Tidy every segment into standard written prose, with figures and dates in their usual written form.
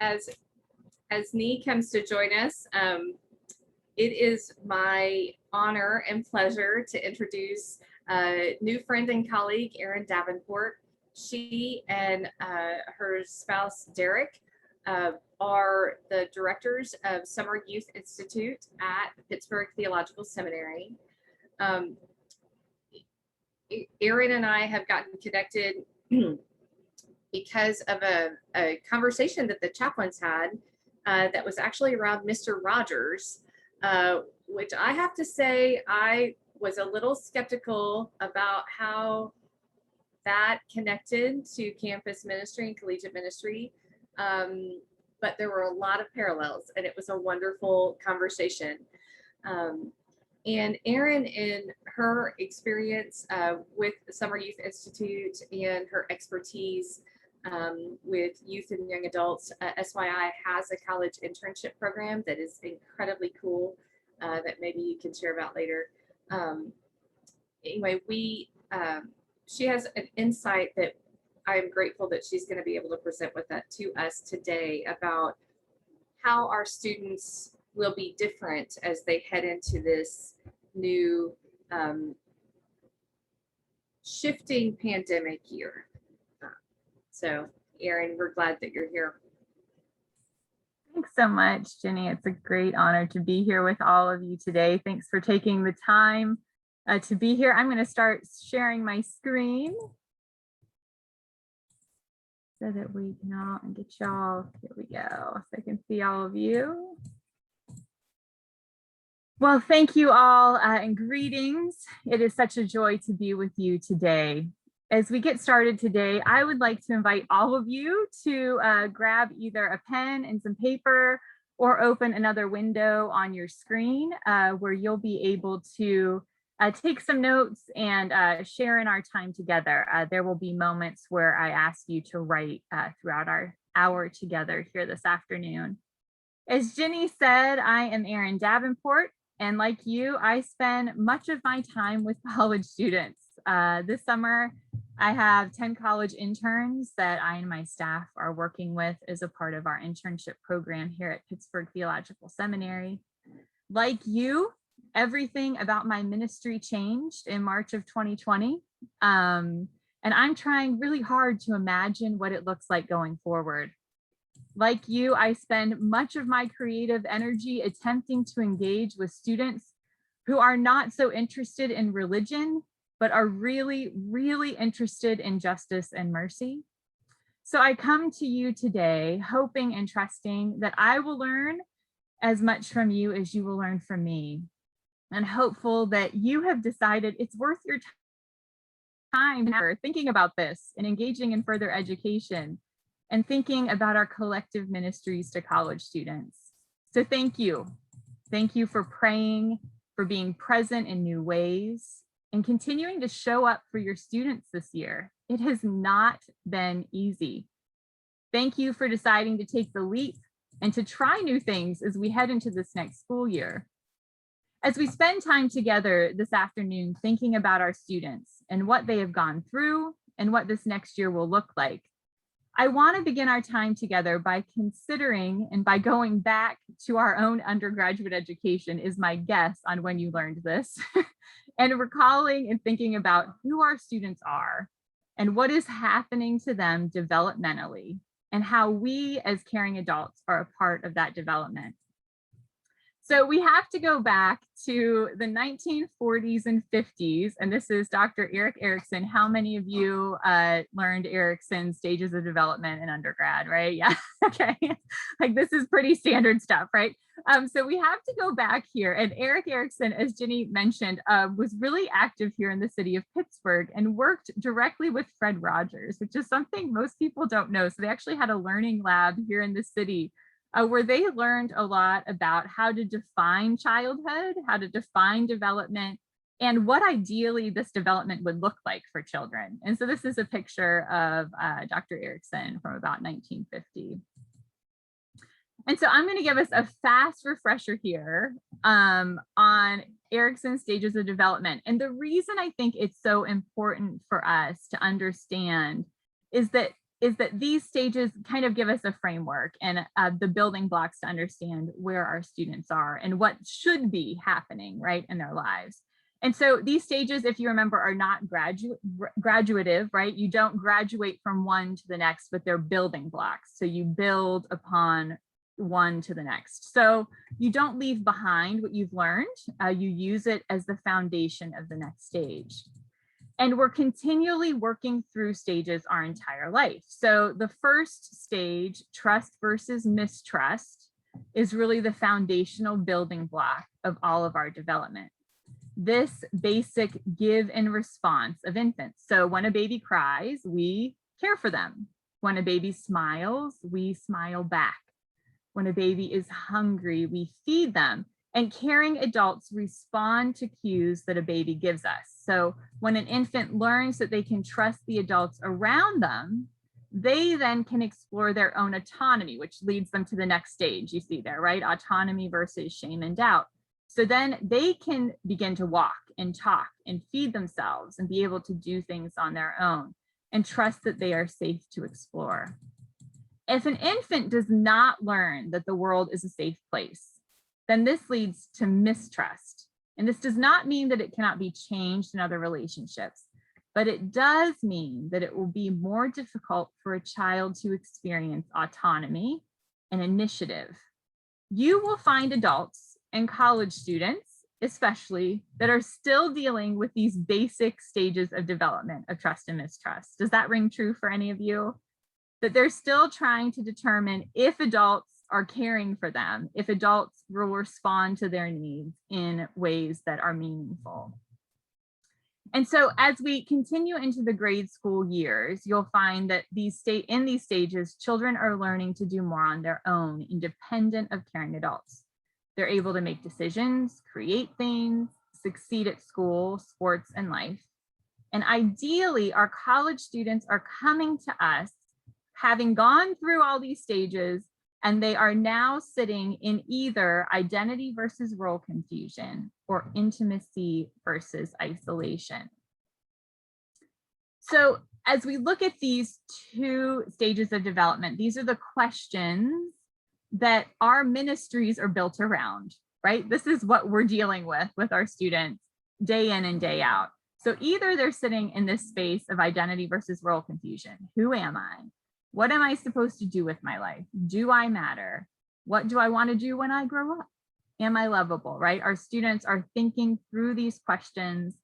as Nee comes to join us, it is my honor and pleasure to introduce new friend and colleague, Erin Davenport. She and her spouse, Derek, are the directors of Summer Youth Institute at the Pittsburgh Theological Seminary. Erin and I have gotten connected because of a conversation that the chaplains had that was actually around Mr. Rogers, which I have to say I was a little skeptical about how that connected to campus ministry and collegiate ministry. But there were a lot of parallels, and it was a wonderful conversation. And Erin, in her experience with the Summer Youth Institute and her expertise with youth and young adults, SYI has a college internship program that is incredibly cool that maybe you can share about later. Anyway, she has an insight that I'm grateful that she's going to be able to present with that to us today about how our students will be different as they head into this new shifting pandemic year. So, Erin, we're glad that you're here. Thanks so much, Jenny. It's a great honor to be here with all of you today. Thanks for taking the time to be here. I'm going to start sharing my screen so that we can all get y'all. Here we go. So I can see all of you. Well, thank you all and greetings. It is such a joy to be with you today. As we get started today, I would like to invite all of you to grab either a pen and some paper or open another window on your screen where you'll be able to take some notes and share in our time together. There will be moments where I ask you to write throughout our hour together here this afternoon. As Jenny said, I am Erin Davenport, and like you, I spend much of my time with college students. This summer, I have 10 college interns that I and my staff are working with as a part of our internship program here at Pittsburgh Theological Seminary. Like you, everything about my ministry changed in March of 2020. And I'm trying really hard to imagine what it looks like going forward. Like you, I spend much of my creative energy attempting to engage with students who are not so interested in religion, but are really, really interested in justice and mercy. So I come to you today hoping and trusting that I will learn as much from you as you will learn from me, and hopeful that you have decided it's worth your time thinking about this and engaging in further education and thinking about our collective ministries to college students. So thank you. Thank you for praying, for being present in new ways, and continuing to show up for your students this year. It has not been easy. Thank you for deciding to take the leap and to try new things as we head into this next school year. As we spend time together this afternoon thinking about our students and what they have gone through and what this next year will look like, I want to begin our time together by considering and by going back to our own undergraduate education is my guess on when you learned this, and recalling and thinking about who our students are and what is happening to them developmentally and how we as caring adults are a part of that development. So we have to go back to the 1940s and 50s, and this is Dr. ERIK. How many of you learned ERIKSON stages of development in undergrad, right? Yeah, okay. Like this is pretty standard stuff, right? So we have to go back here, and ERIK, as Jenny mentioned, was really active here in the city of Pittsburgh and worked directly with Fred Rogers, which is something most people don't know. So they actually had a learning lab here in the city where they learned a lot about how to define childhood, how to define development, and what ideally this development would look like for children. And so this is a picture of Dr. ERIKSON from about 1950. And so I'm going to give us a fast refresher here on ERIKSON stages of development. And the reason I think it's so important for us to understand is that is that these stages kind of give us a framework and the building blocks to understand where our students are and what should be happening, right, in their lives. And so these stages, if you remember, are not graduative, right? You don't graduate from one to the next, but they're building blocks. So you build upon one to the next. So you don't leave behind what you've learned. You use it as the foundation of the next stage. And we're continually working through stages our entire life. So the first stage, trust versus mistrust, is really the foundational building block of all of our development. This basic give and response of infants. So when a baby cries, we care for them. When a baby smiles, we smile back. When a baby is hungry, we feed them. And caring adults respond to cues that a baby gives us. So when an infant learns that they can trust the adults around them, they then can explore their own autonomy, which leads them to the next stage. You see there, right? Autonomy versus shame and doubt. So then they can begin to walk and talk and feed themselves and be able to do things on their own and trust that they are safe to explore. If an infant does not learn that the world is a safe place, then this leads to mistrust. And this does not mean that it cannot be changed in other relationships, but it does mean that it will be more difficult for a child to experience autonomy and initiative. You will find adults and college students, especially, that are still dealing with these basic stages of development of trust and mistrust. Does that ring true for any of you? That they're still trying to determine if adults are caring for them, if adults will respond to their needs in ways that are meaningful. And so as we continue into the grade school years, you'll find that in these stages, children are learning to do more on their own, independent of caring adults. They're able to make decisions, create things, succeed at school, sports, and life. And ideally, our college students are coming to us having gone through all these stages, and they are now sitting in either identity versus role confusion or intimacy versus isolation. So as we look at these two stages of development, these are the questions that our ministries are built around, right? This is what we're dealing with our students day in and day out. So either they're sitting in this space of identity versus role confusion. Who am I? What am I supposed to do with my life? Do I matter? What do I want to do when I grow up? Am I lovable, right? Our students are thinking through these questions.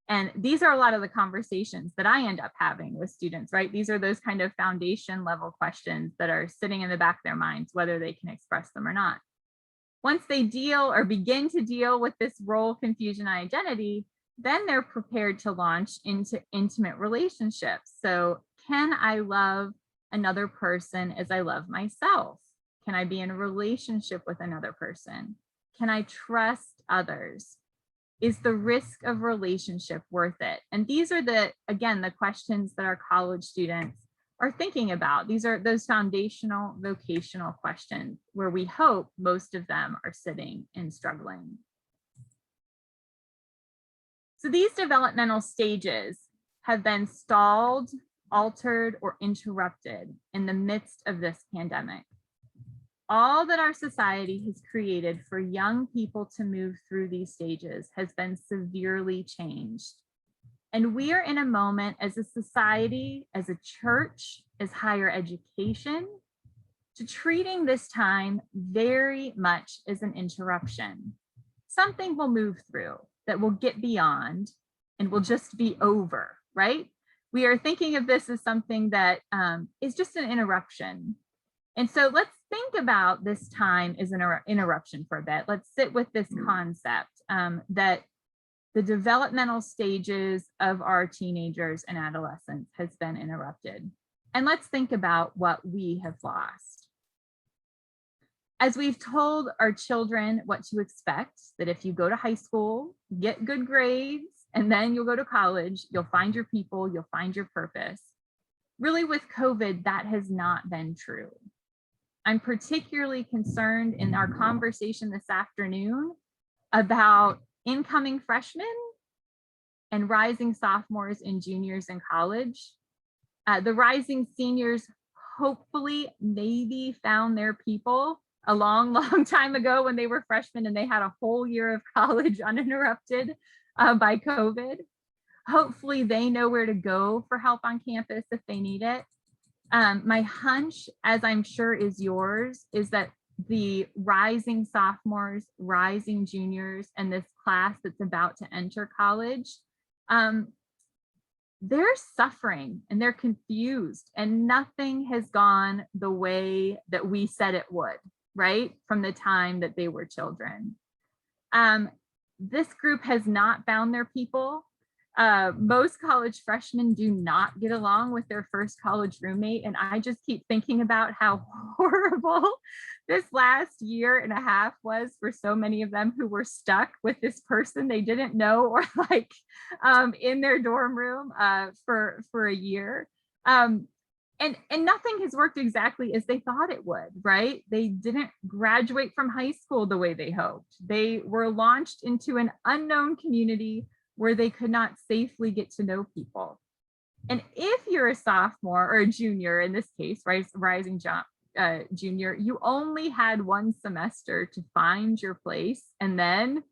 And these are a lot of the conversations that I end up having with students, right? These are those kind of foundation level questions that are sitting in the back of their minds, whether they can express them or not. Once they deal or begin to deal with this role confusion identity, then they're prepared to launch into intimate relationships. So can I love another person as I love myself? Can I be in a relationship with another person? Can I trust others? Is the risk of relationship worth it? And these are the questions that our college students are thinking about. These are those foundational vocational questions where we hope most of them are sitting and struggling. So these developmental stages have been stalled, altered, or interrupted in the midst of this pandemic. All that our society has created for young people to move through these stages has been severely changed. And we are in a moment as a society, as a church, as higher education, to treating this time very much as an interruption. Something will move through that will get beyond and will just be over, right? We are thinking of this as something that is just an interruption. And so let's think about this time as an interruption for a bit. Let's sit with this concept that the developmental stages of our teenagers and adolescents has been interrupted. And let's think about what we have lost. As we've told our children what to expect, that if you go to high school, get good grades, and then you'll go to college, you'll find your people, you'll find your purpose. Really, with COVID, that has not been true. I'm particularly concerned in our conversation this afternoon about incoming freshmen and rising sophomores and juniors in college. The rising seniors hopefully maybe found their people a long, long time ago when they were freshmen and they had a whole year of college uninterrupted by COVID. Hopefully they know where to go for help on campus if they need it. My hunch, as I'm sure is yours, is that the rising sophomores, rising juniors, and this class that's about to enter college, they're suffering and they're confused, and nothing has gone the way that we said it would, right? From the time that they were children. This group has not found their people. Most college freshmen do not get along with their first college roommate. And I just keep thinking about how horrible this last year and a half was for so many of them who were stuck with this person they didn't know, or like in their dorm room for a year. And nothing has worked exactly as they thought it would, right? They didn't graduate from high school the way they hoped. They were launched into an unknown community where they could not safely get to know people. And if you're a sophomore or a junior, in this case, rising junior, you only had one semester to find your place, and then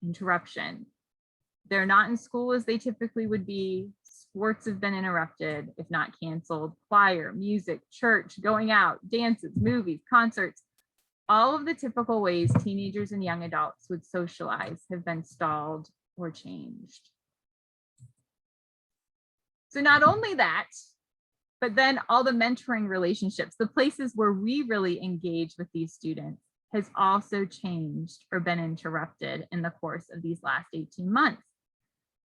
interruption. They're not in school as they typically would be. Sports have been interrupted, if not canceled. Choir, music, church, going out, dances, movies, concerts. All of the typical ways teenagers and young adults would socialize have been stalled or changed. So not only that, but then all the mentoring relationships, the places where we really engage with these students, has also changed or been interrupted in the course of these last 18 months.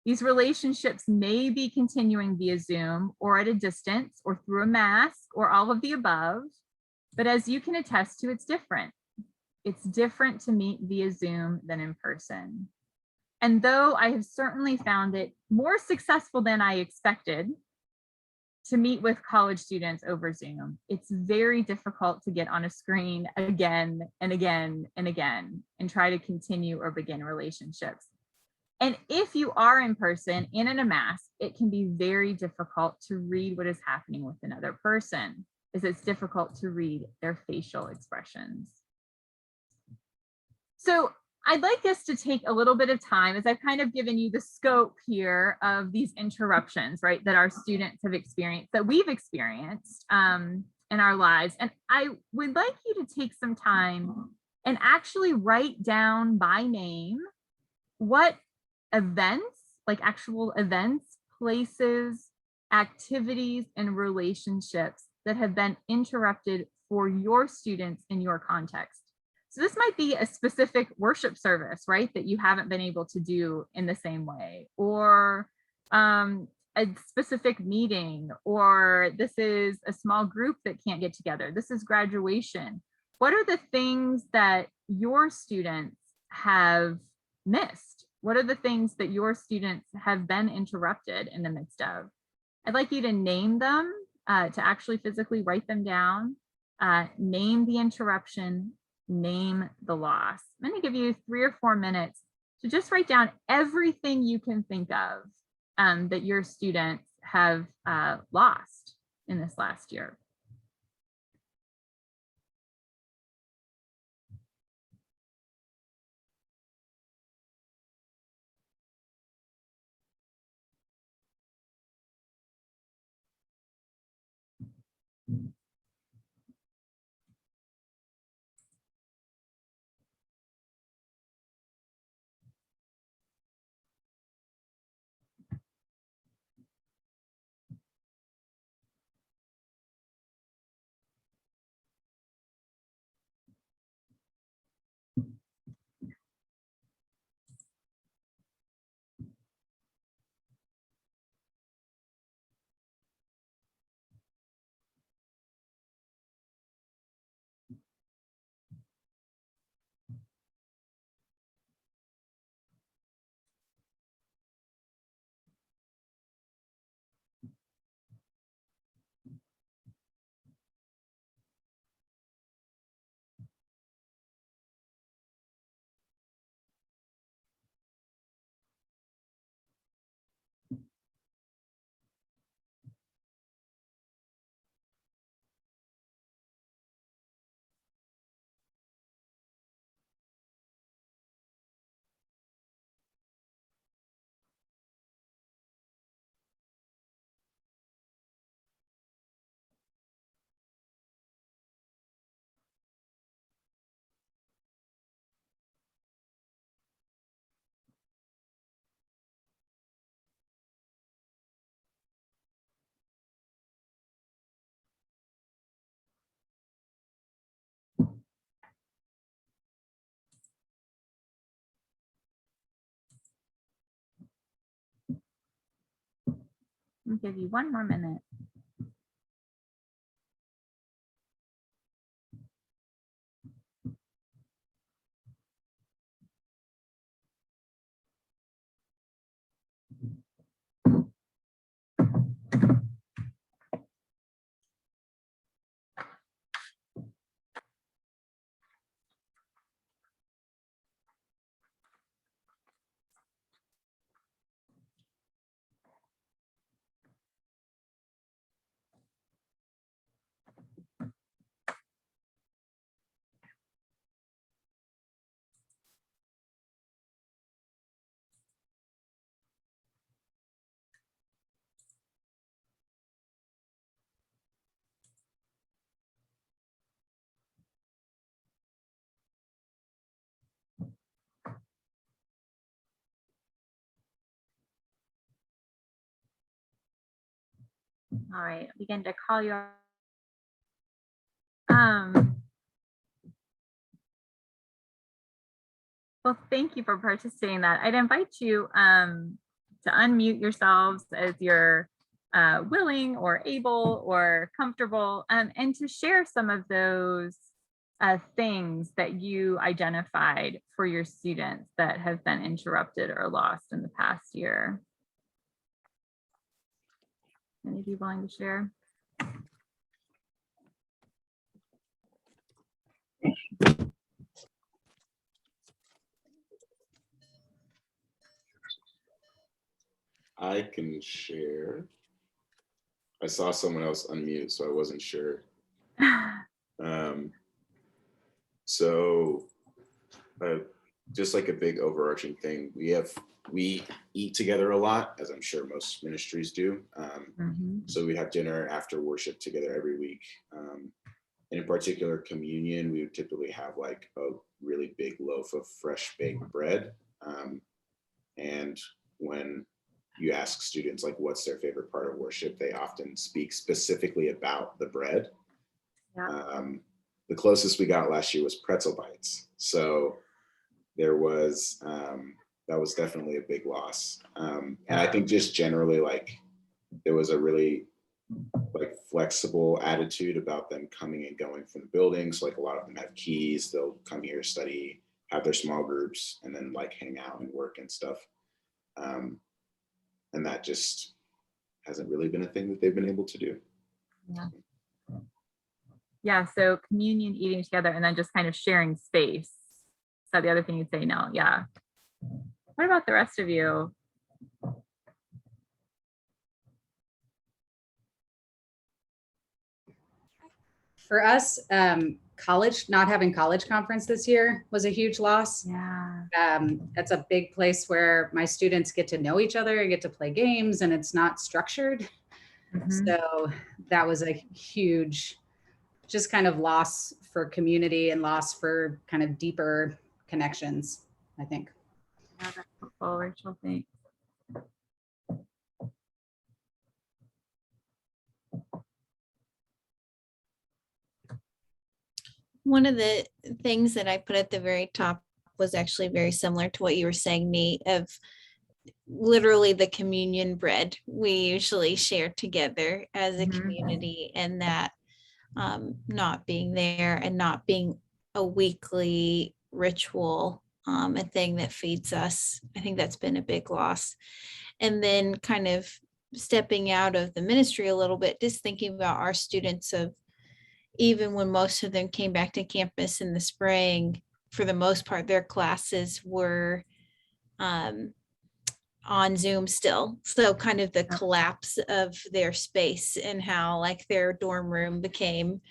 These relationships may be continuing via Zoom or at a distance or through a mask or all of the above, but as you can attest to, it's different. It's different to meet via Zoom than in person. And though I have certainly found it more successful than I expected to meet with college students over Zoom, it's very difficult to get on a screen again and again and again and try to continue or begin relationships. And if you are in person and in a mask, it can be very difficult to read what is happening with another person, as it's difficult to read their facial expressions. So I'd like us to take a little bit of time, as I've kind of given you the scope here of these interruptions, right, that our students have experienced, that we've experienced in our lives. And I would like you to take some time and actually write down by name what events, like actual events, places, activities, and relationships that have been interrupted for your students in your context. So this might be a specific worship service, right, that you haven't been able to do in the same way, or a specific meeting, or this is a small group that can't get together. This is graduation. What are the things that your students have missed? What are the things that your students have been interrupted in the midst of? I'd like you to name them, to actually physically write them down, name the interruption, name the loss. I'm going to give you 3 or 4 minutes to just write down everything you can think of that your students have lost in this last year. I'll give you one more minute. All right, I'll begin to call you. Well, thank you for participating in that. I'd invite you to unmute yourselves as you're willing or able or comfortable, and to share some of those things that you identified for your students that have been interrupted or lost in the past year. Any of you willing to share? I can share. I saw someone else unmute, so I wasn't sure. So just like a big overarching thing, we eat together a lot, as I'm sure most ministries do. So we have dinner after worship together every week. And in particular, communion, we would typically have like a really big loaf of fresh baked bread. And when you ask students like what's their favorite part of worship, they often speak specifically about the bread. Yeah. The closest we got last year was pretzel bites. So there was, that was definitely a big loss. And I think just generally, like, there was a really like flexible attitude about them coming and going from the buildings. Like a lot of them have keys, they'll come here, study, have their small groups, and then like hang out and work and stuff. And that just hasn't really been a thing that they've been able to do. Yeah. Yeah, so communion, eating together, and then just kind of sharing space. Is that the other thing you'd say? No, yeah. What about the rest of you? For us, not having college conference this year was a huge loss. Yeah. That's a big place where my students get to know each other and get to play games, and it's not structured. So that was a huge, just kind of loss for community and loss for kind of deeper connections, I think. Yeah, that's helpful, Rachel, thanks. One of the things that I put at the very top was actually very similar to what you were saying, Nate, of literally the communion bread we usually share together as a community, and that not being there and not being a weekly ritual, a thing that feeds us. I think that's been a big loss. And then kind of stepping out of the ministry a little bit, just thinking about our students, of even when most of them came back to campus in the spring, for the most part, their classes were on Zoom still. So kind of the collapse of their space and how like their dorm room became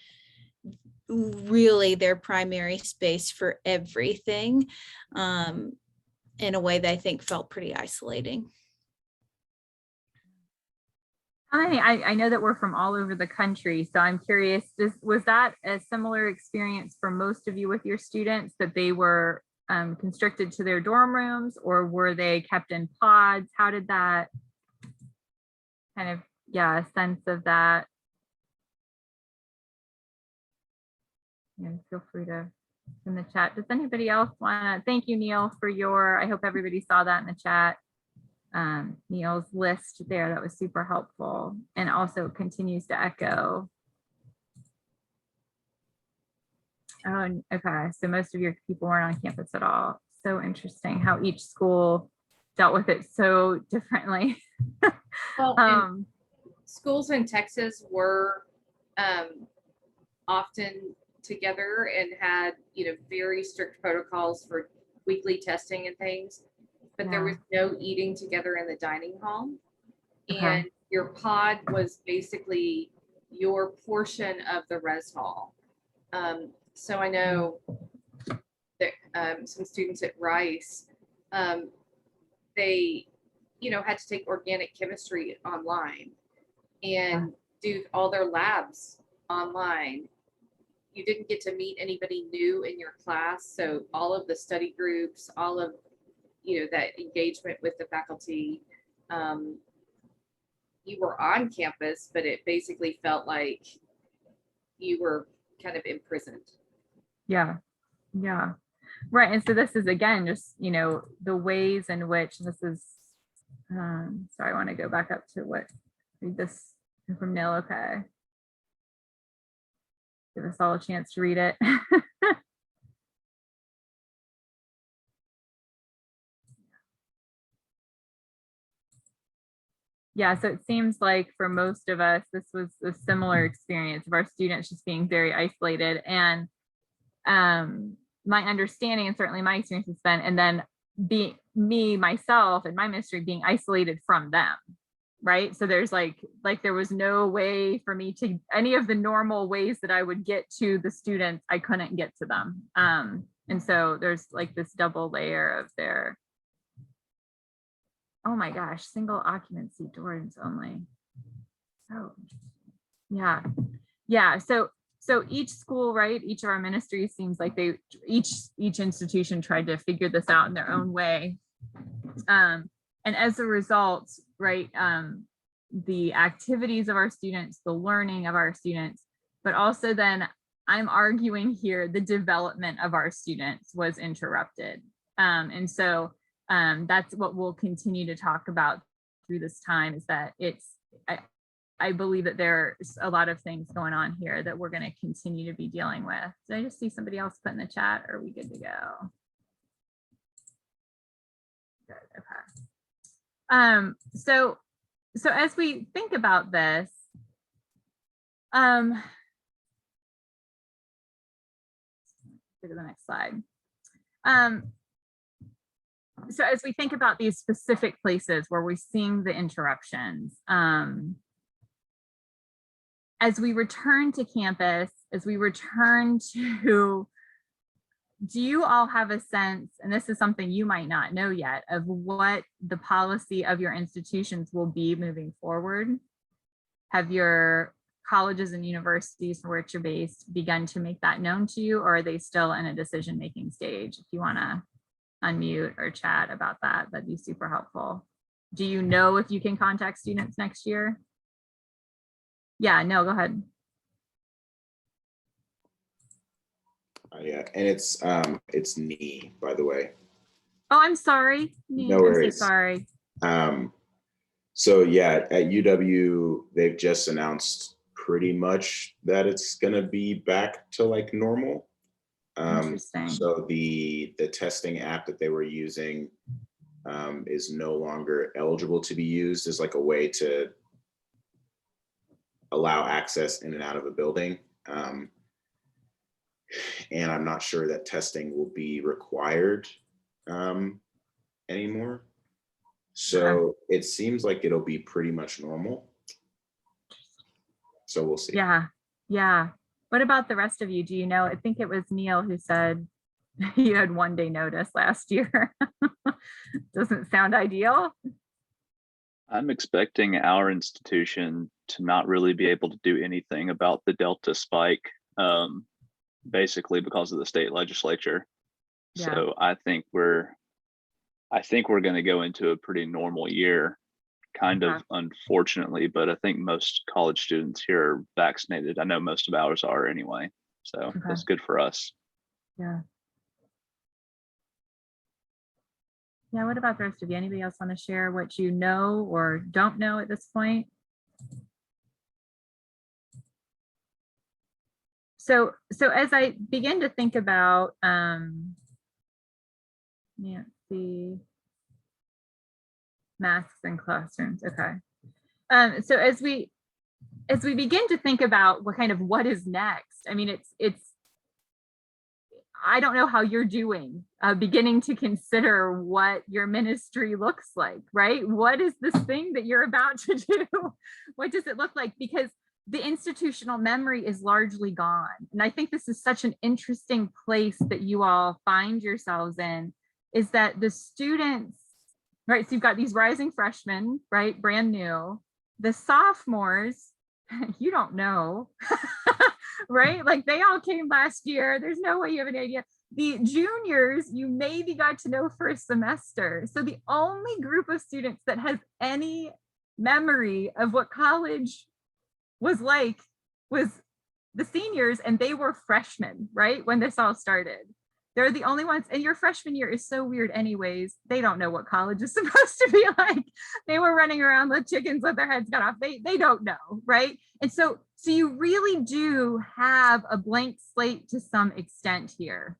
really their primary space for everything, in a way that I think felt pretty isolating. I know that we're from all over the country, so I'm curious, was that a similar experience for most of you with your students, that they were constricted to their dorm rooms, or were they kept in pods? How did that kind of, a sense of that? Feel free to in the chat. Does anybody else want to? Thank you, Neil, for your, I hope everybody saw that in the chat. Neil's list there. That was super helpful, and also continues to echo. Oh, okay. So most of your people weren't on campus at all. So interesting how each school dealt with it so differently. Well, and schools in Texas were often together and had, very strict protocols for weekly testing and things, but there was no eating together in the dining hall. And your pod was basically your portion of the res hall. So I know that some students at Rice, they, had to take organic chemistry online and do all their labs online. You didn't get to meet anybody new in your class. So all of the study groups, all of, that engagement with the faculty, you were on campus, but it basically felt like you were kind of imprisoned. Yeah. Right. And so this is, again, just, the ways in which this is, sorry, I want to go back up to read this from Neil. Okay. Give us all a chance to read it. Yeah, so it seems like for most of us, this was a similar experience of our students just being very isolated. And my understanding, and certainly my experience has been, and then myself and my ministry being isolated from them, right? So there's like there was no way for me to, any of the normal ways that I would get to the students, I couldn't get to them. And so there's like this double layer of their, oh my gosh, single occupancy dorms only. Oh, yeah. So each school, right? Each of our ministries seems like each institution tried to figure this out in their own way. And as a result, right, the activities of our students, the learning of our students, but also then I'm arguing here, the development of our students was interrupted. And so that's what we'll continue to talk about through this time, is that I believe that there's a lot of things going on here that we're going to continue to be dealing with. Did I just see somebody else put in the chat? Or are we good to go? Good, okay. So as we think about this, go to the next slide. So as we think about these specific places where we're seeing the interruptions, as we return to campus, as we return to, do you all have a sense, and this is something you might not know yet, of what the policy of your institutions will be moving forward? Have your colleges and universities for which you're based begun to make that known to you, or are they still in a decision-making stage? If you want to unmute or chat about that, that'd be super helpful. Do you know if you can contact students next year? Yeah, no, go ahead. Yeah, and it's knee, by the way. Oh, I'm sorry. No worries. I'm so sorry. So yeah, at UW, they've just announced pretty much that it's gonna be back to like normal. Interesting. So the testing app that they were using is no longer eligible to be used as like a way to allow access in and out of a building. And I'm not sure that testing will be required anymore. So it seems like it'll be pretty much normal. So we'll see. Yeah. What about the rest of you? Do you know? I think it was Neil who said you had 1 day notice last year. Doesn't sound ideal. I'm expecting our institution to not really be able to do anything about the Delta spike, basically because of the state legislature. Yeah. So I think we're going to go into a pretty normal year, kind of, unfortunately, but I think most college students here are vaccinated. I know most of ours are anyway, so that's good for us. Yeah. Yeah, what about the rest of you? Anybody else want to share what you know or don't know at this point? So as I begin to think about, Nancy, masks in classrooms, okay. So as we begin to think about what is next, I mean, I don't know how you're doing, beginning to consider what your ministry looks like, right? What is this thing that you're about to do? What does it look like? Because the institutional memory is largely gone. And I think this is such an interesting place that you all find yourselves in, is that the students, right? So you've got these rising freshmen, right? Brand new. The sophomores, you don't know, right? Like they all came last year. There's no way you have an idea. The juniors, you maybe got to know for a semester. So the only group of students that has any memory of what college was like was the seniors, and they were freshmen, right? When this all started. They're the only ones, and your freshman year is so weird anyways. They don't know what college is supposed to be like. They were running around with chickens with their heads cut off. They don't know, right? And so you really do have a blank slate to some extent here,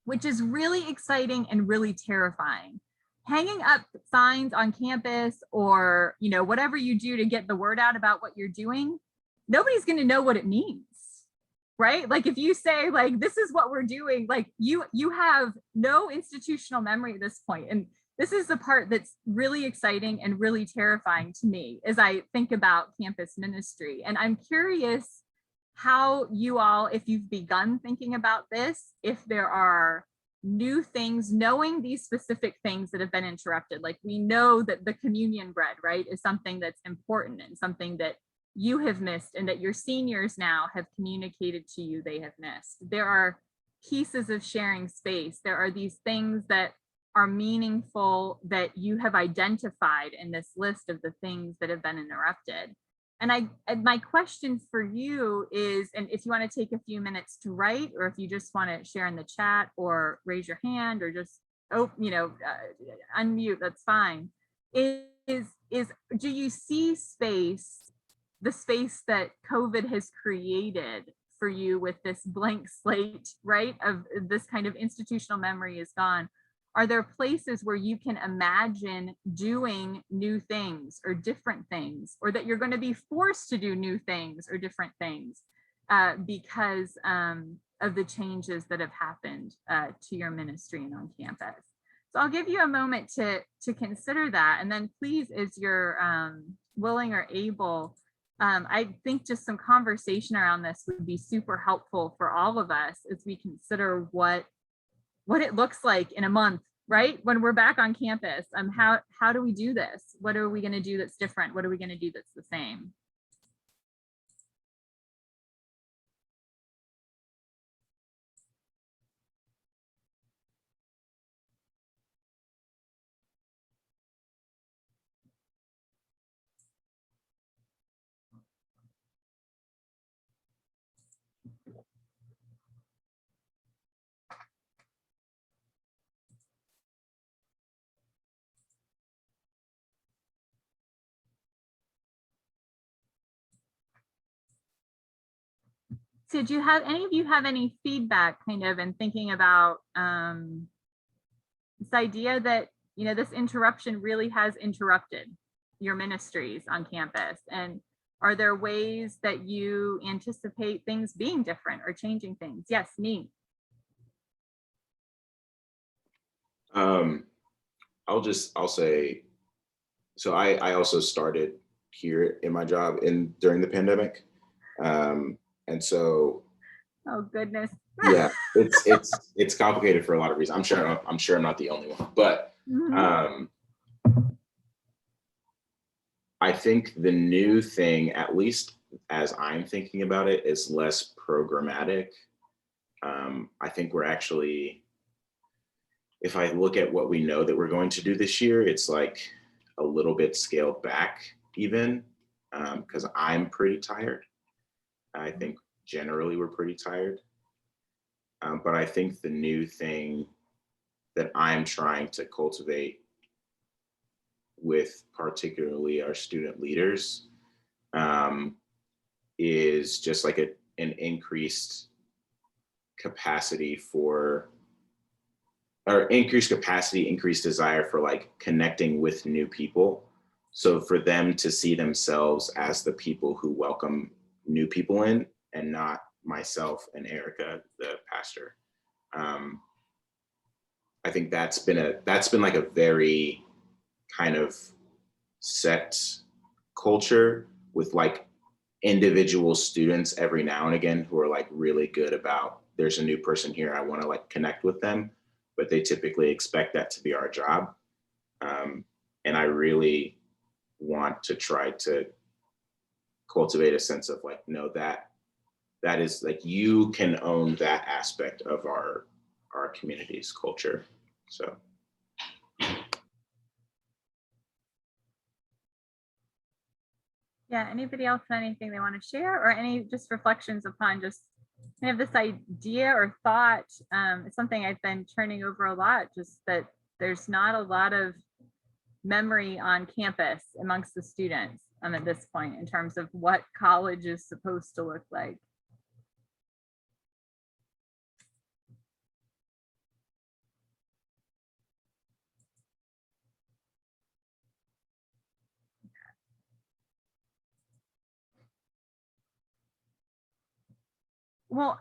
which is really exciting and really terrifying. Hanging up signs on campus, or whatever you do to get the word out about what you're doing, nobody's going to know what it means, right? Like if you say like, this is what we're doing, like you have no institutional memory at this point. And this is the part that's really exciting and really terrifying to me as I think about campus ministry. And I'm curious how you all, if you've begun thinking about this, if there are new things, knowing these specific things that have been interrupted. Like we know that the communion bread, right, is something that's important and something that you have missed, and that your seniors now have communicated to you they have missed. There are pieces of sharing space. There are these things that are meaningful that you have identified in this list of the things that have been interrupted. And my question for you is, and if you want to take a few minutes to write, or if you just want to share in the chat or raise your hand or just unmute, that's fine. Is do you see space, the space that COVID has created for you with this blank slate, right? Of this kind of institutional memory is gone. Are there places where you can imagine doing new things or different things, or that you're going to be forced to do new things or different things because of the changes that have happened to your ministry and on campus? So I'll give you a moment to consider that. And then please, as you're willing or able, I think just some conversation around this would be super helpful for all of us as we consider what it looks like in a month, right? When we're back on campus, how do we do this? What are we going to do that's different? What are we going to do that's the same? So do you have, any of you have any feedback kind of in thinking about this idea that, this interruption really has interrupted your ministries on campus? And are there ways that you anticipate things being different or changing things? Yes, me. I'll say, so I also started here in my job during the pandemic. And so, oh goodness, yeah, it's complicated for a lot of reasons. I'm sure I'm not the only one, but I think the new thing, at least as I'm thinking about it, is less programmatic. I think we're actually, if I look at what we know that we're going to do this year, it's like a little bit scaled back even, because I'm pretty tired. I think generally we're pretty tired. But I think the new thing that I'm trying to cultivate with particularly our student leaders is just like an increased capacity for, or increased capacity, increased desire for like connecting with new people. So for them to see themselves as the people who welcome new people in, and not myself and Erica, the pastor. I think that's been like a very kind of set culture with like individual students every now and again who are like really good about, there's a new person here, I want to like connect with them, but they typically expect that to be our job. And I really want to try to cultivate a sense of like, no, that is like, you can own that aspect of our community's culture. So. Yeah, anybody else have anything they want to share, or any just reflections upon just kind of this idea or thought? It's something I've been turning over a lot, just that there's not a lot of memory on campus amongst the students at this point in terms of what college is supposed to look like. Well,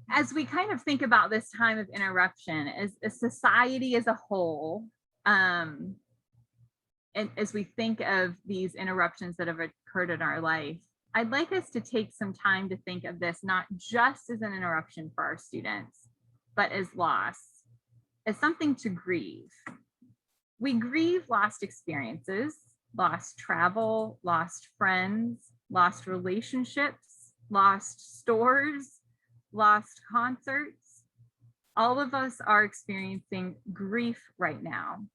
as we kind of think about this time of interruption as a society as a whole, and as we think of these interruptions that have occurred in our life, I'd like us to take some time to think of this not just as an interruption for our students, but as loss, as something to grieve. We grieve lost experiences, lost travel, lost friends, lost relationships, lost stores, lost concerts. All of us are experiencing grief right now.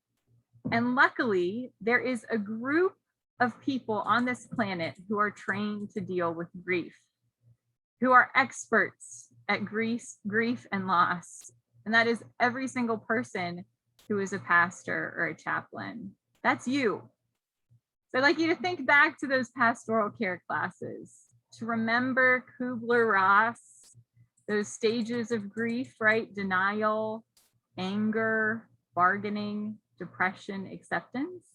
And luckily, there is a group of people on this planet who are trained to deal with grief, who are experts at grief and loss. And that is every single person who is a pastor or a chaplain. That's you. So I'd like you to think back to those pastoral care classes, to remember Kubler-Ross, those stages of grief, right? Denial, anger, bargaining, depression, acceptance.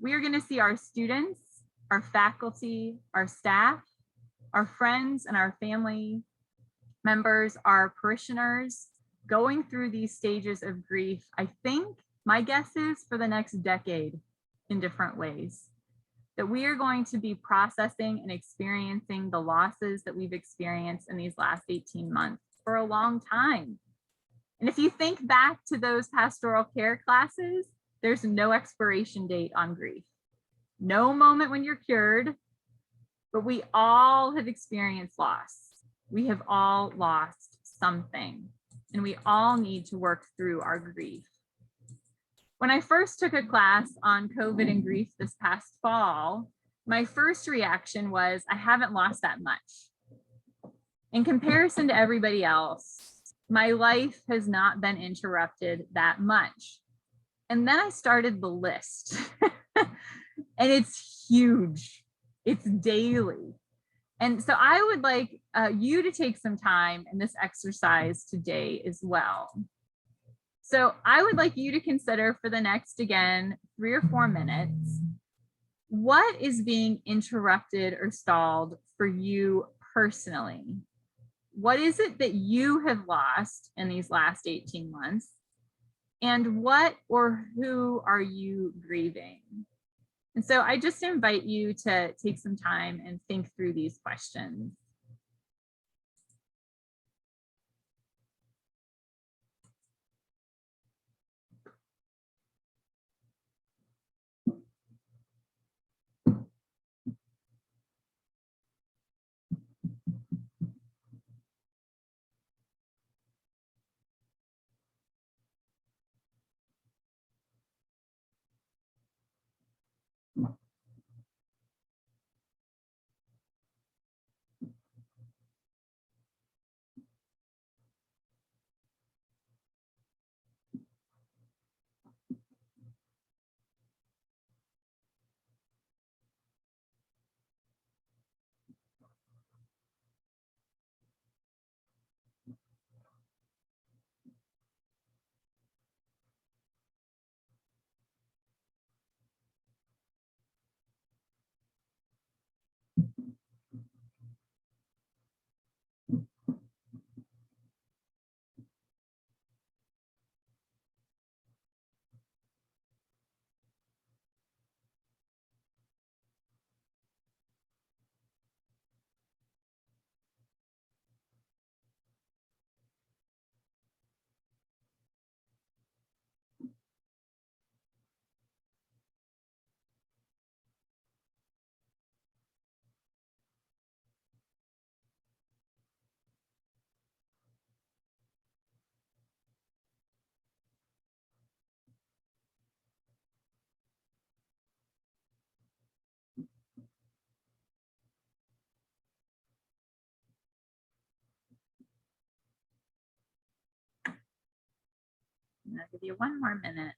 We are going to see our students, our faculty, our staff, our friends and our family members, our parishioners going through these stages of grief. I think my guess is for the next decade in different ways, that we are going to be processing and experiencing the losses that we've experienced in these last 18 months for a long time. And if you think back to those pastoral care classes, there's no expiration date on grief. No moment when you're cured, but we all have experienced loss. We have all lost something, and we all need to work through our grief. When I first took a class on COVID and grief this past fall, my first reaction was, I haven't lost that much. In comparison to everybody else, my life has not been interrupted that much. And then I started the list, and it's huge. It's daily. And so I would like you to take some time in this exercise today as well. So I would like you to consider for the next, again, 3 or 4 minutes, what is being interrupted or stalled for you personally? What is it that you have lost in these last 18 months? And what or who are you grieving? And so I just invite you to take some time and think through these questions. I'll give you one more minute.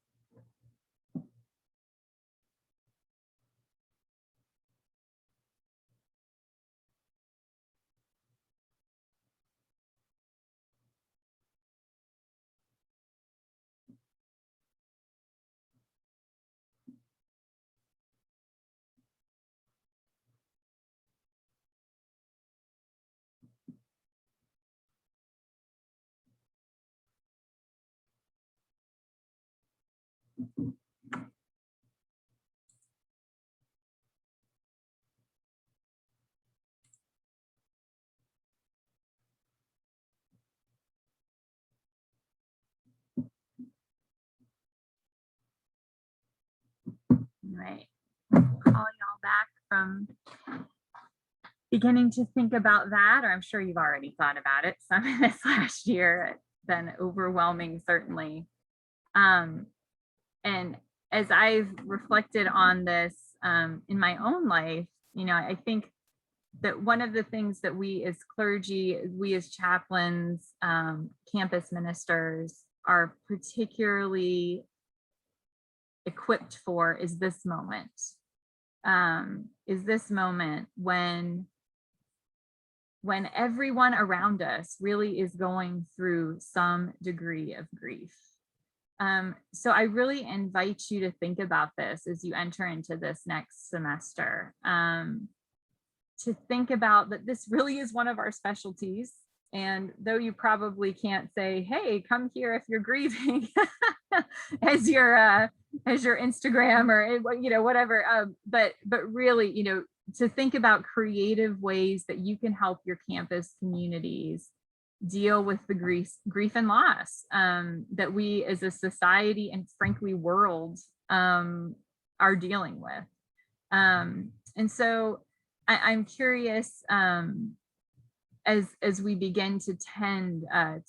Right. Call y'all back from beginning to think about that, or I'm sure you've already thought about it some of this last year. It's been overwhelming, certainly. And as I've reflected on this in my own life, you know, I think that one of the things that we as clergy, we as chaplains, campus ministers are particularly equipped for is this moment. When everyone around us really is going through some degree of grief. So I really invite you to think about this as you enter into this next semester, to think about that this really is one of our specialties. And though you probably can't say, hey, come here if you're grieving as your Instagram or, you know, whatever, but really, you know, to think about creative ways that you can help your campus communities deal with the grief and loss that we as a society and frankly world are dealing with. And so I'm curious, as we begin to tend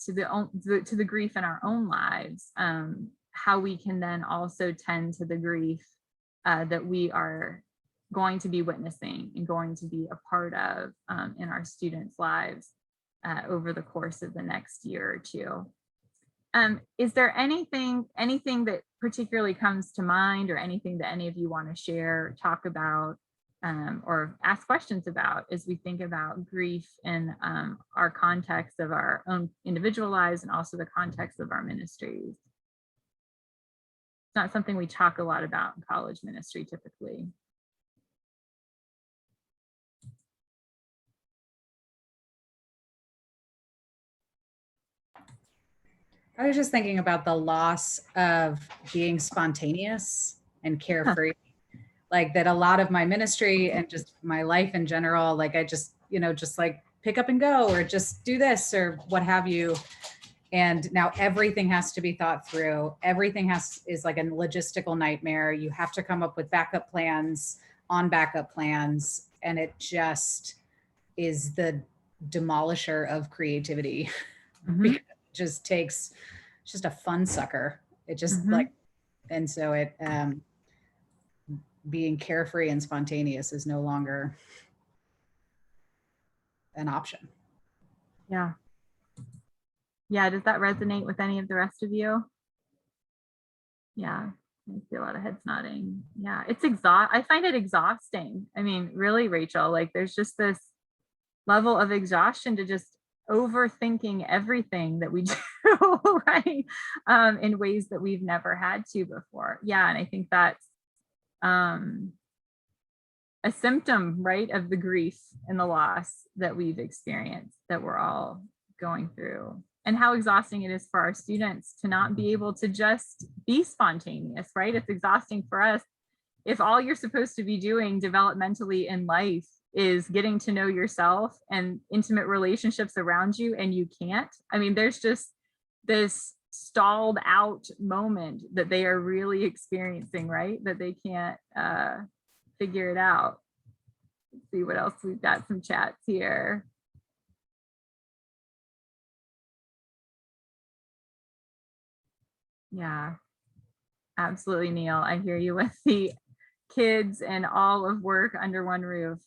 to the grief in our own lives, how we can then also tend to the grief that we are going to be witnessing and going to be a part of in our students' lives over the course of the next year or two. Is there anything that particularly comes to mind, or anything that any of you want to share, talk about, or ask questions about as we think about grief in our context of our own individual lives and also the context of our ministries? It's not something we talk a lot about in college ministry typically. I was just thinking about the loss of being spontaneous and carefree. Like that a lot of my ministry and just my life in general, like I just, you know, just like pick up and go, or just do this or what have you. And now everything has to be thought through. Everything is like a logistical nightmare. You have to come up with backup plans on backup plans. And it just is the demolisher of creativity. Because it just takes, it's just a fun sucker. It just like, and so it, being carefree and spontaneous is no longer an option. Yeah. Yeah, does that resonate with any of the rest of you? Yeah, I see a lot of heads nodding. Yeah, it's I find it exhausting. I mean, really, Rachel, like there's just this level of exhaustion to just overthinking everything that we do, right? In ways that we've never had to before. Yeah, and I think that's a symptom, right, of the grief and the loss that we've experienced, that we're all going through, and how exhausting it is for our students to not be able to just be spontaneous, right? It's exhausting for us if all you're supposed to be doing developmentally in life is getting to know yourself and intimate relationships around you, and you can't. I mean, there's just this stalled out moment that they are really experiencing, right? That they can't figure it out. Let's see what else we've got. Some chats here. Yeah, absolutely, Neil. I hear you with the kids and all of work under one roof.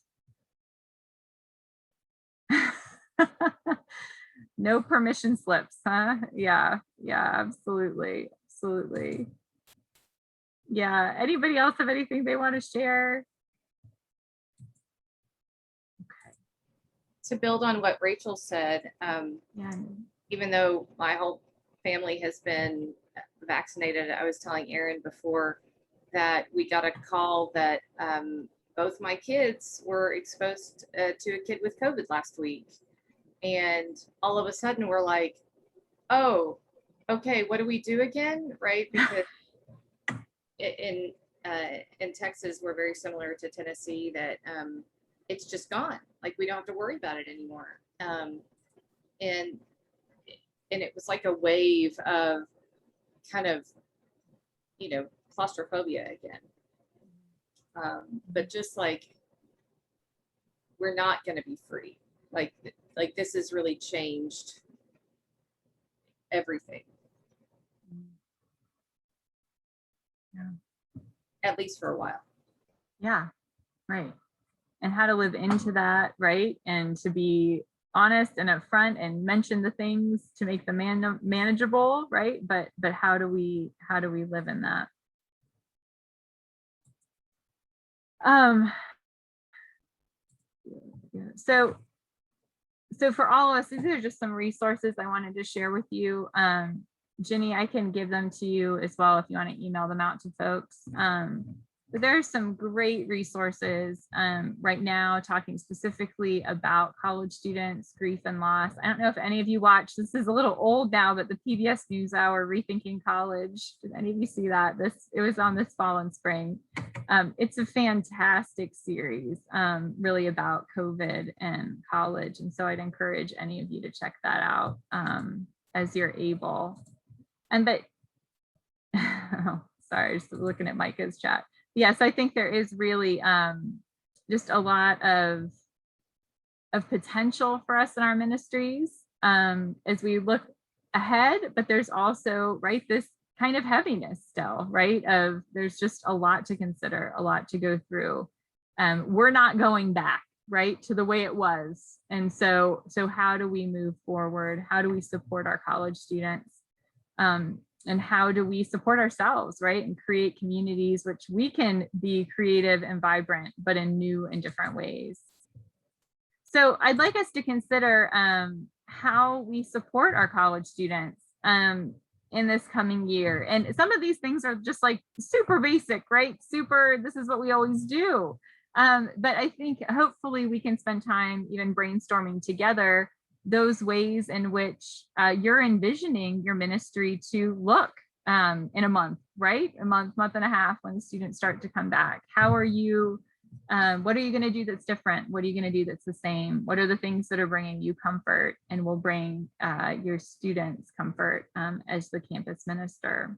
No permission slips, huh? Yeah, absolutely. Absolutely. Yeah. Anybody else have anything they want to share? To build on what Rachel said, Yeah. even though my whole family has been vaccinated, I was telling Erin before that we got a call that both my kids were exposed to a kid with COVID last week. And all of a sudden we're like, oh, okay, what do we do again? Right? Because in Texas, we're very similar to Tennessee, that it's just gone. Like, we don't have to worry about it anymore. And it was like a wave of kind of, claustrophobia again. But just like, we're not going to be free. Like this has really changed everything. Yeah. At least for a while. Yeah, right. And how to live into that, right? And to be honest and upfront and mention the things to make them manageable, right? But how do we live in that? So for all of us, these are just some resources I wanted to share with you. Jenny, I can give them to you as well if you want to email them out to folks. But there are some great resources right now talking specifically about college students, grief and loss. I don't know if any of you watch, this is a little old now, but the PBS NewsHour, Rethinking College. Did any of you see that? It was on this fall and spring. It's a fantastic series, really about COVID and college. And so I'd encourage any of you to check that out as you're able. But, oh, sorry, just looking at Micah's chat. Yes, I think there is really just a lot of potential for us in our ministries as we look ahead, but there's also, right, this kind of heaviness still, right, of there's just a lot to consider, a lot to go through. We're not going back, right, to the way it was. And so how do we move forward? How do we support our college students? And how do we support ourselves, right? And create communities which we can be creative and vibrant, but in new and different ways. So I'd like us to consider how we support our college students in this coming year. And some of these things are just like super basic, right? This is what we always do. But I think hopefully we can spend time even brainstorming together those ways in which you're envisioning your ministry to look in a month, right? A month and a half when the students start to come back. How are you, what are you going to do that's different? What are you going to do that's the same? What are the things that are bringing you comfort and will bring your students comfort as the campus minister?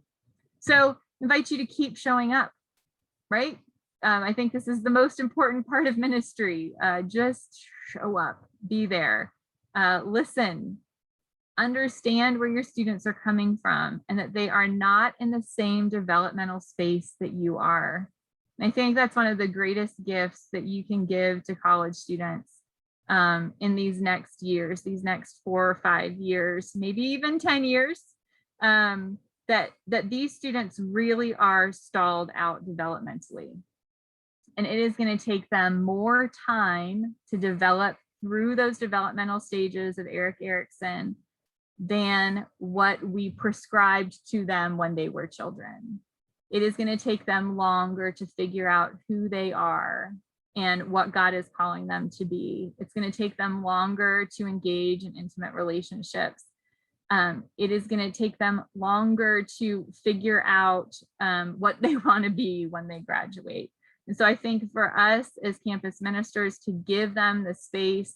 So invite you to keep showing up, right? I think this is the most important part of ministry. Just show up, be there. Listen, understand where your students are coming from and that they are not in the same developmental space that you are. And I think that's one of the greatest gifts that you can give to college students in these next years, these next 4 or 5 years, maybe even 10 years, that these students really are stalled out developmentally. And it is going to take them more time to develop through those developmental stages of ERIK ERIKSON than what we prescribed to them when they were children. It is going to take them longer to figure out who they are and what God is calling them to be. It's going to take them longer to engage in intimate relationships. It is going to take them longer to figure out what they want to be when they graduate. And so I think for us as campus ministers to give them the space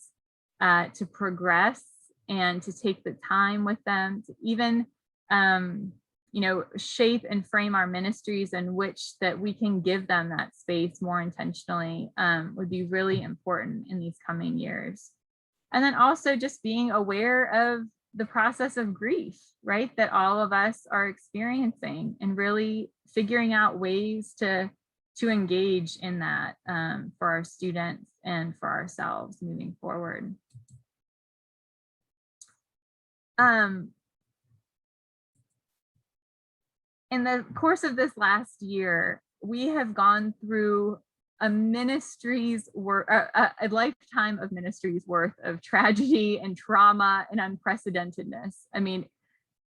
to progress and to take the time with them to even, shape and frame our ministries in which that we can give them that space more intentionally would be really important in these coming years. And then also just being aware of the process of grief, right, that all of us are experiencing and really figuring out ways to engage in that for our students and for ourselves moving forward. in the course of this last year, we have gone through a lifetime of ministry's worth of tragedy and trauma and unprecedentedness. I mean,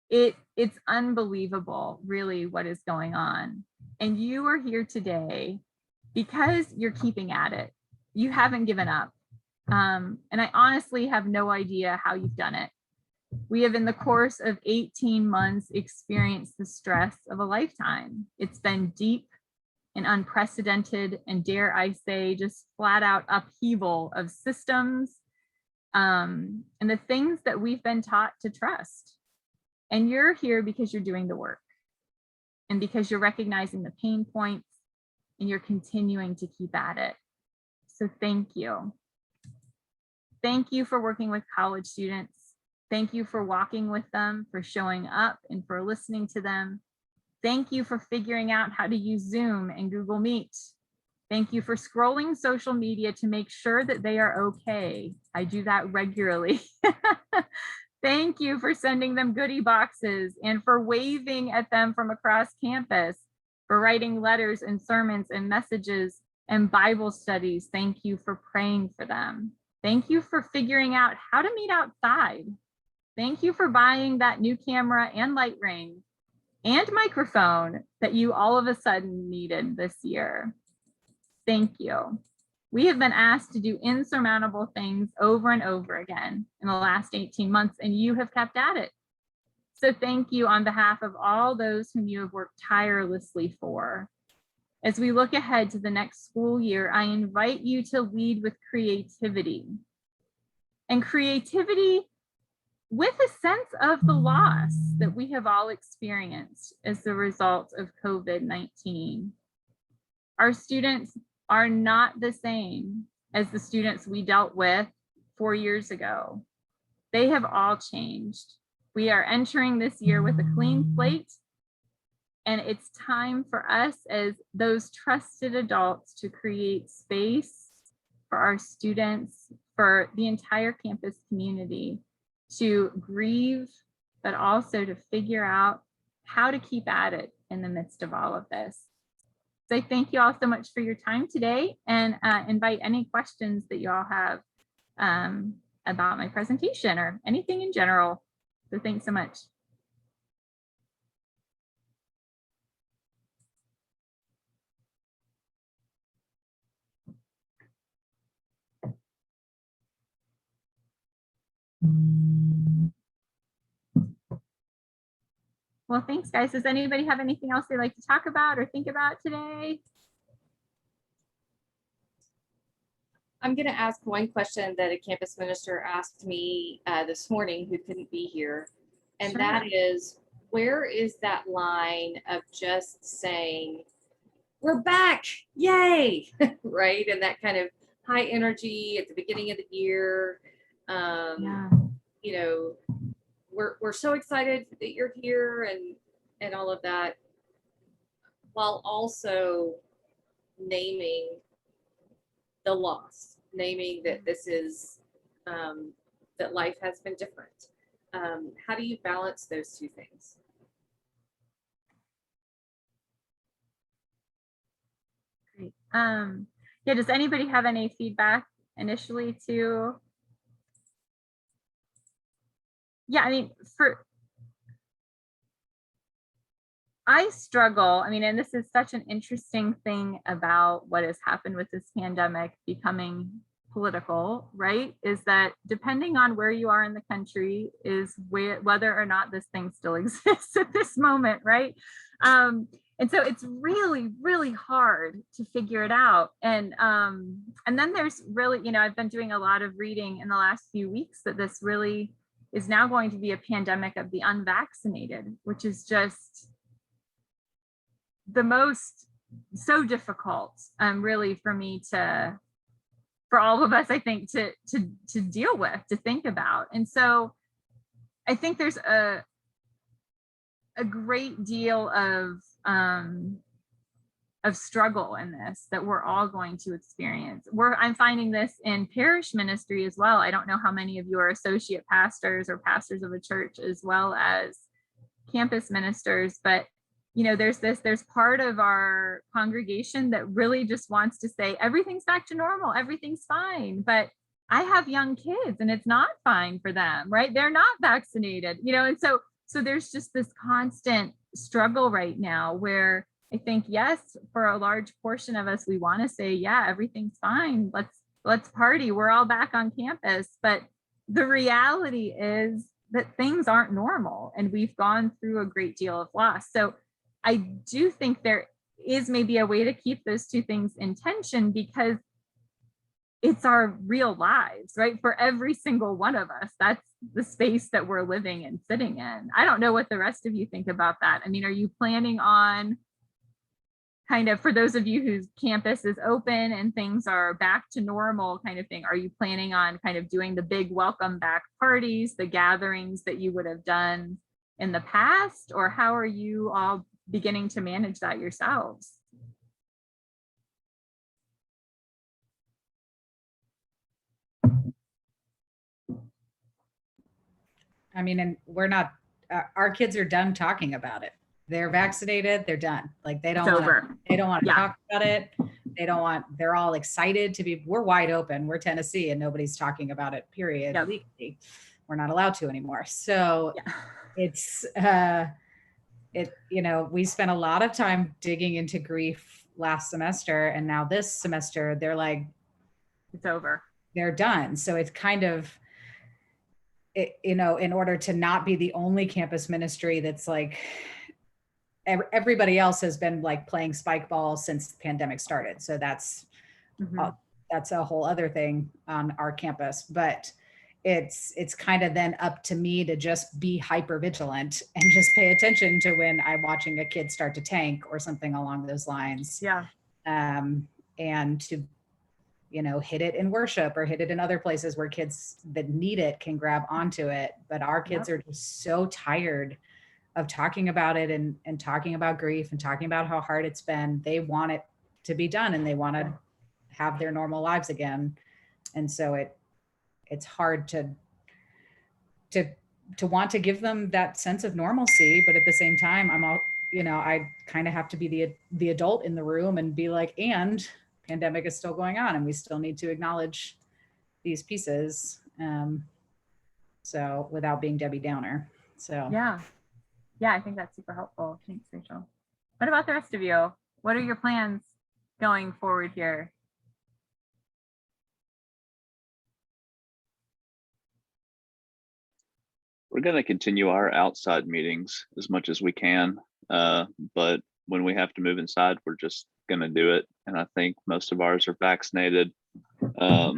it's unbelievable, really, what is going on. And you are here today because you're keeping at it. You haven't given up. And I honestly have no idea how you've done it. We have, in the course of 18 months, experienced the stress of a lifetime. It's been deep and unprecedented, and dare I say, just flat out upheaval of systems, and the things that we've been taught to trust. And you're here because you're doing the work, and because you're recognizing the pain points, and you're continuing to keep at it. So thank you. Thank you for working with college students. Thank you for walking with them, for showing up, and for listening to them. Thank you for figuring out how to use Zoom and Google Meet. Thank you for scrolling social media to make sure that they are okay. I do that regularly. Thank you for sending them goodie boxes and for waving at them from across campus, for writing letters and sermons and messages and Bible studies. Thank you for praying for them. Thank you for figuring out how to meet outside. Thank you for buying that new camera and light ring and microphone that you all of a sudden needed this year. Thank you. We have been asked to do insurmountable things over and over again in the last 18 months, and you have kept at it. So thank you on behalf of all those whom you have worked tirelessly for. As we look ahead to the next school year, I invite you to lead with creativity. And creativity with a sense of the loss that we have all experienced as the result of COVID-19. Our students are not the same as the students we dealt with 4 years ago. They have all changed. We are entering this year with a clean slate, and it's time for us as those trusted adults to create space for our students, for the entire campus community, to grieve, but also to figure out how to keep at it in the midst of all of this. So thank you all so much for your time today, and invite any questions that you all have about my presentation or anything in general. So thanks so much. Well, thanks, guys. Does anybody have anything else they'd like to talk about or think about today? I'm going to ask one question that a campus minister asked me this morning who couldn't be here. And Sure. That is, where is that line of just saying, we're back, yay, right? And that kind of high energy at the beginning of the year. Yeah. You know, we're so excited that you're here and all of that, while also naming the loss, naming that this is that life has been different. How do you balance those two things? Great. Yeah, does anybody have any feedback initially to? Yeah, I mean, I struggle, I mean, and this is such an interesting thing about what has happened with this pandemic becoming political, right? Is that depending on where you are in the country is whether or not this thing still exists at this moment, right? And so it's really, really hard to figure it out. And then there's really, you know, I've been doing a lot of reading in the last few weeks that this really is now going to be a pandemic of the unvaccinated, which is just the most so difficult really for me to, for all of us, I think, to deal with, to think about. And so I think there's a great deal of struggle in this that we're all going to experience. I'm finding this in parish ministry as well. I don't know how many of you are associate pastors or pastors of a church as well as campus ministers, but there's part of our congregation that really just wants to say everything's back to normal, everything's fine. But I have young kids and it's not fine for them, right? They're not vaccinated, and so there's just this constant struggle right now where I think, yes, for a large portion of us, we want to say, yeah, everything's fine. Let's party. We're all back on campus. But the reality is that things aren't normal and we've gone through a great deal of loss. So I do think there is maybe a way to keep those two things in tension, because it's our real lives, right? For every single one of us, that's the space that we're living and sitting in. I don't know what the rest of you think about that. I mean, are you planning on kind of, for those of you whose campus is open and things are back to normal kind of thing, are you planning on kind of doing the big welcome back parties, the gatherings that you would have done in the past? Or how are you all beginning to manage that yourselves? I mean, and we're not, our kids are done talking about it. They're vaccinated, they're done. Like they don't want to talk about it. They're all excited to be, we're wide open. We're Tennessee and nobody's talking about it, period. Yep. Legally. We're not allowed to anymore. So it's, we spent a lot of time digging into grief last semester, and now this semester they're like, it's over. They're done. So it's kind of, in order to not be the only campus ministry that's like, everybody else has been like playing spike ball since the pandemic started. So that's a whole other thing on our campus, but it's kind of then up to me to just be hyper vigilant and just pay attention to when I'm watching a kid start to tank or something along those lines. Yeah. And to, hit it in worship or hit it in other places where kids that need it can grab onto it. But our kids are just so tired of talking about it and talking about grief and talking about how hard it's been. They want it to be done and they want to have their normal lives again. And so it's hard to want to give them that sense of normalcy, but at the same time, I kind of have to be the adult in the room and be like, and pandemic is still going on and we still need to acknowledge these pieces. So without being Debbie Downer. So yeah, I think that's super helpful. Thanks, Rachel. What about the rest of you? What are your plans going forward here? We're going to continue our outside meetings as much as we can, but when we have to move inside, we're just going to do it. And I think most of ours are vaccinated. I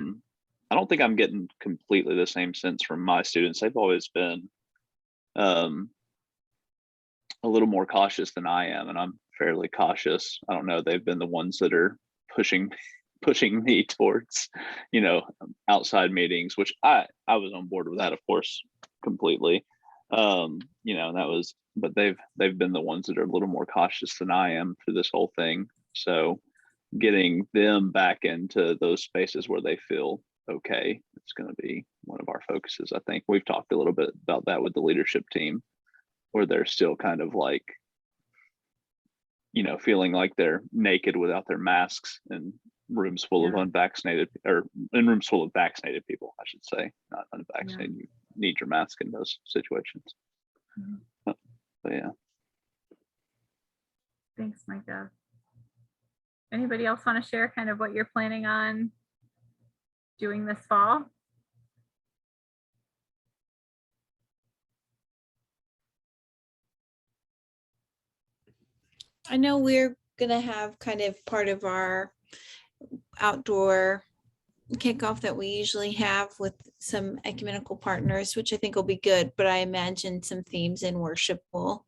don't think I'm getting completely the same sense from my students. They've always been a little more cautious than I am, and I'm fairly cautious. I don't know. They've been the ones that are pushing me towards, outside meetings, which I was on board with that, of course, completely. And that was, but they've been the ones that are a little more cautious than I am for this whole thing. So getting them back into those spaces where they feel okay, it's going to be one of our focuses. I think we've talked a little bit about that with the leadership team, where they're still kind of like, feeling like they're naked without their masks and rooms full of unvaccinated, or in rooms full of vaccinated people, I should say, not unvaccinated. You need your mask in those situations. But yeah. Thanks, Micah. Anybody else want to share kind of what you're planning on doing this fall? I know we're going to have kind of part of our outdoor kickoff that we usually have with some ecumenical partners, which I think will be good, but I imagine some themes in worship will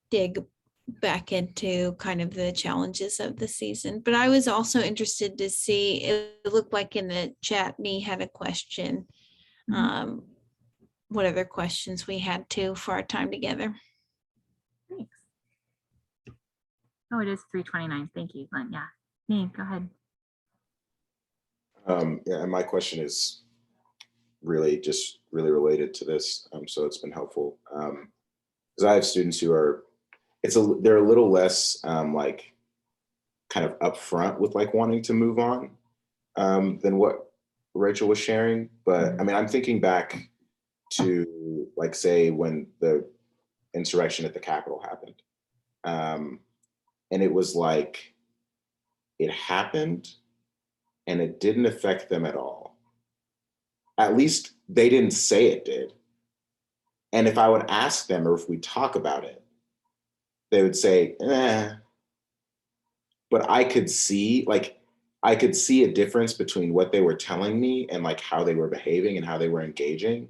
dig back into kind of the challenges of the season. But I was also interested to see, it looked like in the chat, Nee had a question. What other questions we had too for our time together. Thanks. Oh, it is 3:29. Thank you, Glenn. Yeah, Nee, go ahead. Yeah, and my question is really related to this. So it's been helpful because I have students who are they're a little less like kind of upfront with like wanting to move on than what Rachel was sharing. But I mean, I'm thinking back to like, say, when the insurrection at the Capitol happened. And it was like, it happened and it didn't affect them at all. At least they didn't say it did. And if I would ask them, or if we talk about it, they would say, eh. But I could see a difference between what they were telling me and like how they were behaving and how they were engaging.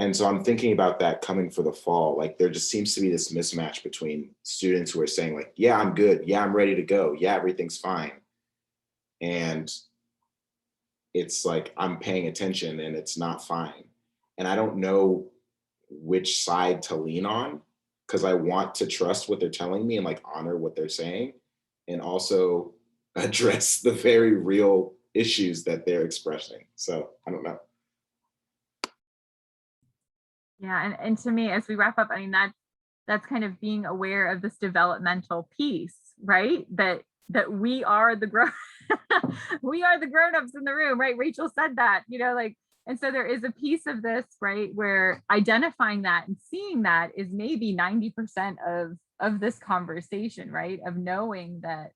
And so I'm thinking about that coming for the fall. Like there just seems to be this mismatch between students who are saying like, yeah, I'm good. Yeah, I'm ready to go. Yeah, everything's fine. And it's like, I'm paying attention and it's not fine. And I don't know which side to lean on, because I want to trust what they're telling me and like honor what they're saying, and also address the very real issues that they're expressing. So I don't know. Yeah, and to me, as we wrap up, I mean, that's kind of being aware of this developmental piece, right? That we are the we are the grown-ups in the room, right? Rachel said that, you know, like, and so there is a piece of this, right, where identifying that and seeing that is maybe 90% of this conversation, right? Of knowing that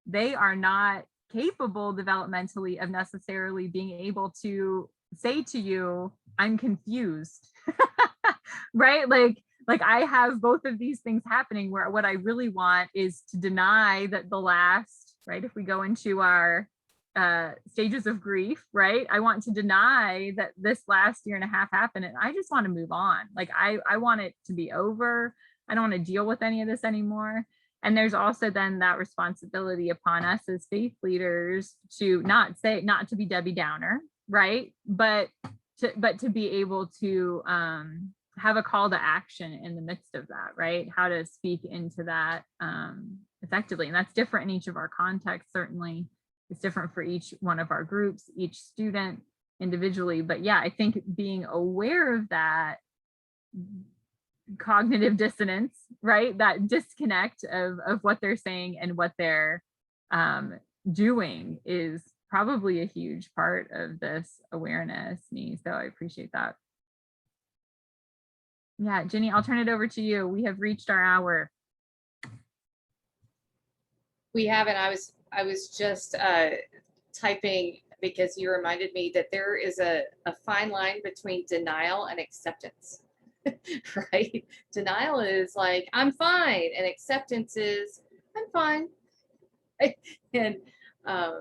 they are not capable developmentally of necessarily being able to say to you, I'm confused. Right? Like I have both of these things happening, where what I really want is to deny that the last, right? If we go into our stages of grief, right? I want to deny that this last year and a half happened, and I just want to move on. Like I want it to be over. I don't want to deal with any of this anymore. And there's also then that responsibility upon us as faith leaders to not to be Debbie Downer, right? But to be able to have a call to action in the midst of that, right? How to speak into that effectively. And that's different in each of our contexts, certainly. It's different for each one of our groups, each student individually. But yeah, I think being aware of that cognitive dissonance, right? That disconnect of what they're saying and what they're doing is probably a huge part of this awareness, me. So I appreciate that. Yeah, Jenny, I'll turn it over to you. We have reached our hour. We haven't. I was just typing because you reminded me that there is a fine line between denial and acceptance, right? Denial is like, I'm fine, and acceptance is, I'm fine. And I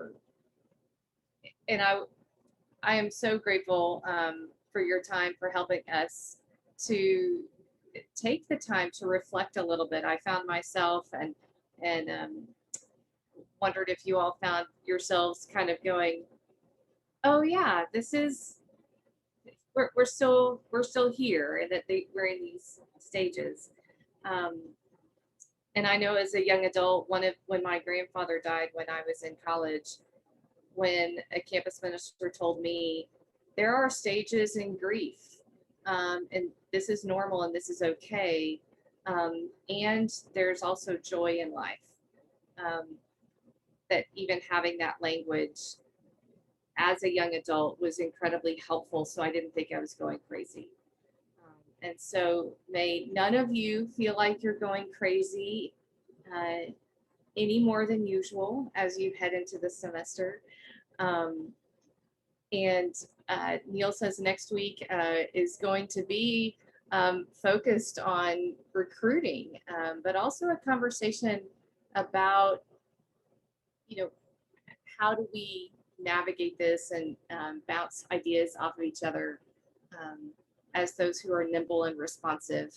am so grateful for your time, for helping us to take the time to reflect a little bit. I found myself and wondered if you all found yourselves kind of going, oh yeah, this is, we're still here, and that we're in these stages. And I know as a young adult, when my grandfather died when I was in college, when a campus minister told me there are stages in grief, and this is normal and this is okay, and there's also joy in life, that even having that language as a young adult was incredibly helpful, so I didn't think I was going crazy. And so may none of you feel like you're going crazy any more than usual as you head into the semester. And Neil says next week is going to be focused on recruiting, but also a conversation about, you know, how do we navigate this and bounce ideas off of each other as those who are nimble and responsive,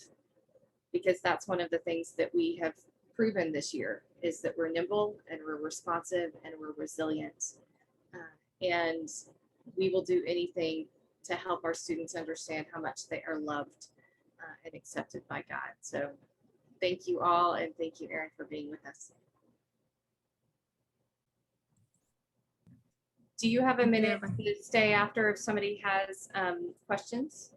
because that's one of the things that we have proven this year, is that we're nimble and we're responsive and we're resilient. And we will do anything to help our students understand how much they are loved and accepted by God. So thank you all, and thank you, Erin, for being with us. Do you have a minute to stay after if somebody has questions?